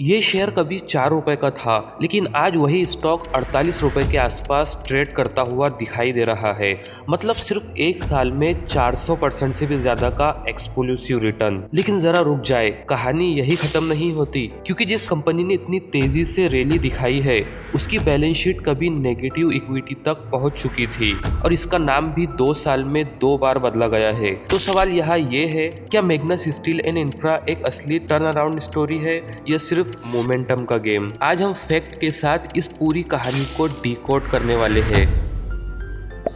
ये शेयर कभी 4 रुपए का था, लेकिन आज वही स्टॉक 48 रुपए के आसपास ट्रेड करता हुआ दिखाई दे रहा है। मतलब सिर्फ एक साल में 400% से भी ज्यादा का एक्सक्लूसिव रिटर्न। लेकिन जरा रुक जाए, कहानी यही खत्म नहीं होती, क्योंकि जिस कंपनी ने इतनी तेजी से रैली दिखाई है उसकी बैलेंस शीट कभी नेगेटिव इक्विटी तक पहुंच चुकी थी और इसका नाम भी 2 साल में 2 बार बदला गया है। तो सवाल यहाँ ये है, क्या मैग्नस स्टील एंड इंफ्रा एक असली टर्न अराउंड स्टोरी है या सिर्फ मोमेंटम का गेम? आज हम फैक्ट के साथ इस पूरी कहानी को डिकोड करने वाले हैं।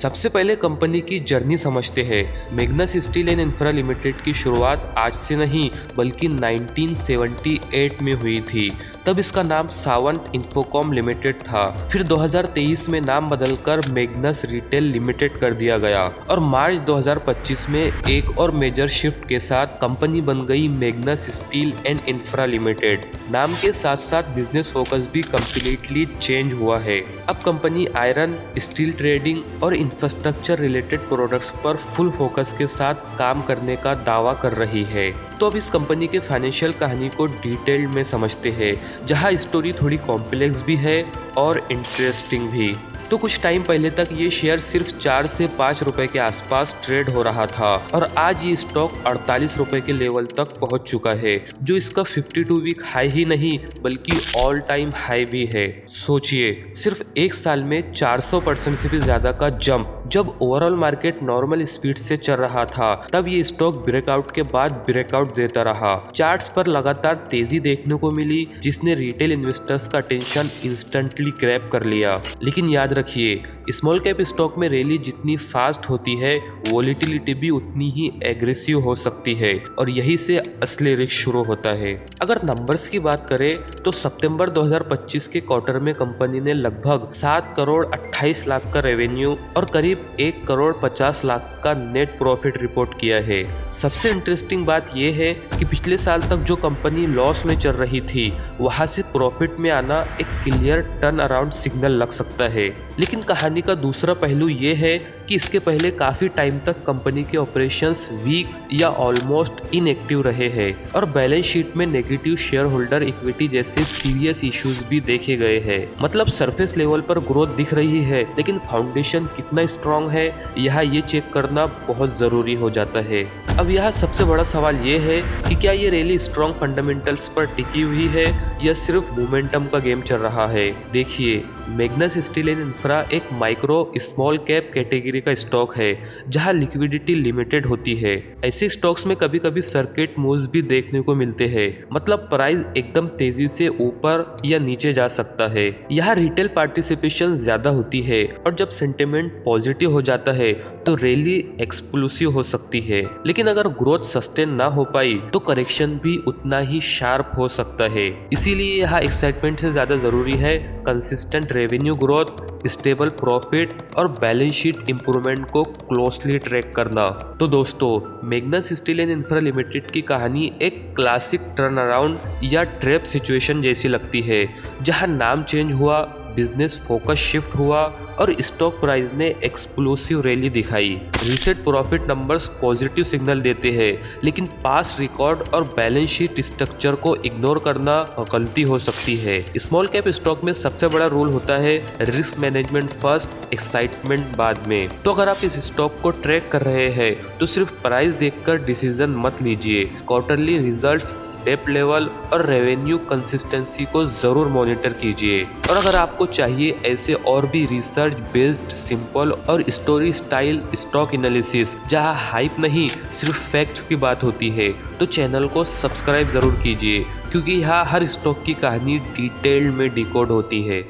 सबसे पहले कंपनी की जर्नी समझते हैं। Magnus steel and infra limited की शुरुआत आज से नहीं बल्कि 1978 में हुई थी। तब इसका नाम सावंत इंफोकॉम लिमिटेड था। फिर 2023 में नाम बदलकर मैग्नस रिटेल लिमिटेड कर दिया गया और मार्च 2025 में एक और मेजर शिफ्ट के साथ कंपनी बन गई Magnus steel and infra limited. नाम के साथ साथ बिजनेस फोकस भी कम्प्लीटली चेंज हुआ है। अब कंपनी आयरन, स्टील ट्रेडिंग और इंफ्रास्ट्रक्चर रिलेटेड प्रोडक्ट्स पर फुल फोकस के साथ काम करने का दावा कर रही है। तो अब इस कंपनी के फाइनेंशियल कहानी को डिटेल में समझते हैं, जहां स्टोरी थोड़ी कॉम्प्लेक्स भी है और इंटरेस्टिंग भी। तो कुछ टाइम पहले तक ये शेयर सिर्फ 4 से 5 रुपए के आसपास ट्रेड हो रहा था और आज ये स्टॉक 48 रुपए के लेवल तक पहुंच चुका है, जो इसका 52 वीक हाई ही नहीं बल्कि ऑल टाइम हाई भी है। सोचिए, सिर्फ एक साल में 400% से भी ज्यादा का जंप। जब ओवरऑल मार्केट नॉर्मल स्पीड से चल रहा था तब ये स्टॉक ब्रेकआउट के बाद ब्रेकआउट देता रहा। चार्ट्स पर लगातार तेजी देखने को मिली, जिसने रिटेल इन्वेस्टर्स का अटेंशन इंस्टेंटली ग्रैब कर लिया। लेकिन याद रखिए, स्मॉल कैप स्टॉक में रैली जितनी फास्ट होती है, वोलेटिलिटी भी उतनी ही एग्रेसिव हो सकती है और यही से असली रिस्क शुरू होता है। अगर नंबर्स की बात करें तो सितंबर 2025 के क्वार्टर में कंपनी ने लगभग 7 करोड़ 28 लाख का रेवेन्यू और करीब 1 करोड़ 50 लाख का नेट प्रॉफिट रिपोर्ट किया है। सबसे इंटरेस्टिंग बात यह है कि पिछले साल तक जो कंपनी लॉस में चल रही थी, वहां से प्रॉफिट में आना एक क्लियर टर्न अराउंड सिग्नल लग सकता है। लेकिन कहानी का दूसरा पहलू ये है कि इसके पहले काफी टाइम तक कंपनी के ऑपरेशंस वीक या ऑलमोस्ट इनएक्टिव रहे हैं और बैलेंस शीट में नेगेटिव शेयर होल्डर इक्विटी जैसे सीरियस इश्यूज भी देखे गए हैं। मतलब सरफेस लेवल पर ग्रोथ दिख रही है, लेकिन फाउंडेशन कितना स्ट्रांग है, यहाँ ये चेक करना बहुत जरूरी हो जाता है। अब यहाँ सबसे बड़ा सवाल ये है कि क्या ये रैली स्ट्रॉन्ग फंडामेंटल्स पर टिकी हुई है या सिर्फ मोमेंटम का गेम चल रहा है? देखिए, मैग्नस स्टील एंड इंफ्रा एक माइक्रो स्मॉल कैप कैटेगरी का स्टॉक है जहां लिक्विडिटी लिमिटेड होती है। ऐसे स्टॉक्स में कभी कभी सर्किट मूव्स भी देखने को मिलते हैं। मतलब प्राइस एकदम तेजी से ऊपर या नीचे जा सकता है। यहाँ रिटेल पार्टिसिपेशन ज्यादा होती है और जब सेंटिमेंट पॉजिटिव हो जाता है तो रैली एक्सप्लोसिव हो सकती है। लेकिन अगर ग्रोथ सस्टेन ना हो पाई तो करेक्शन भी उतना ही शार्प हो सकता है। इसीलिए यहाँ एक्साइटमेंट से ज्यादा जरूरी है consistent revenue growth, stable profit और बैलेंस शीट इंप्रूवमेंट को क्लोजली ट्रैक करना। तो दोस्तों, Magnus steel and infra limited की कहानी एक क्लासिक टर्न अराउंड या ट्रैप सिचुएशन जैसी लगती है, जहां नाम चेंज हुआ, बिजनेस फोकस शिफ्ट हुआ और स्टॉक प्राइस ने एक्सप्लोसिव रैली दिखाई। Recent profit numbers positive signal देते हैं, लेकिन पास्ट रिकॉर्ड और बैलेंस शीट स्ट्रक्चर को इग्नोर करना गलती हो सकती है। स्मॉल कैप स्टॉक में सबसे बड़ा रोल होता है रिस्क मैनेजमेंट फर्स्ट, एक्साइटमेंट बाद में। तो अगर आप इस स्टॉक को ट्रैक कर रहे हैं तो सिर्फ प्राइस देखकर डिसीजन मत लीजिए। क्वार्टरली रिजल्ट्स, डेप लेवल और रेवेन्यू कंसिस्टेंसी को जरूर मॉनिटर कीजिए। और अगर आपको चाहिए ऐसे और भी रिसर्च बेस्ड सिंपल और स्टोरी स्टाइल स्टॉक एनालिसिस जहां हाइप नहीं सिर्फ फैक्ट्स की बात होती है, तो चैनल को सब्सक्राइब जरूर कीजिए, क्योंकि यहाँ हर स्टॉक की कहानी डिटेल में डिकोड होती है।